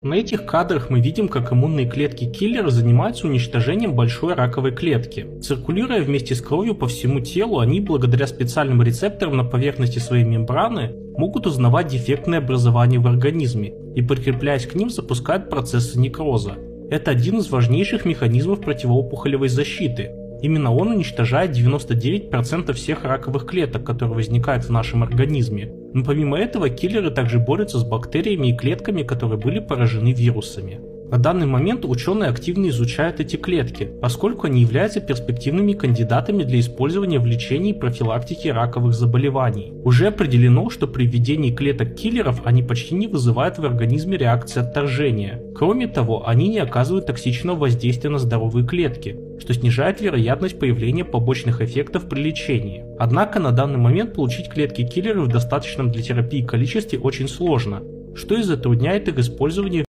На этих кадрах мы видим, как иммунные клетки-киллеры занимаются уничтожением большой раковой клетки. Циркулируя вместе с кровью по всему телу, они, благодаря специальным рецепторам на поверхности своей мембраны, могут узнавать дефектные образования в организме и, прикрепляясь к ним, запускают процессы некроза. Это один из важнейших механизмов противоопухолевой защиты. Именно он уничтожает 99% всех раковых клеток, которые возникают в нашем организме. Но помимо этого, киллеры также борются с бактериями и клетками, которые были поражены вирусами. На данный момент ученые активно изучают эти клетки, поскольку они являются перспективными кандидатами для использования в лечении и профилактике раковых заболеваний. Уже определено, что при введении клеток-киллеров они почти не вызывают в организме реакции отторжения. Кроме того, они не оказывают токсичного воздействия на здоровые клетки, что снижает вероятность появления побочных эффектов при лечении. Однако на данный момент получить клетки-киллеры в достаточном для терапии количестве очень сложно, что и затрудняет их использование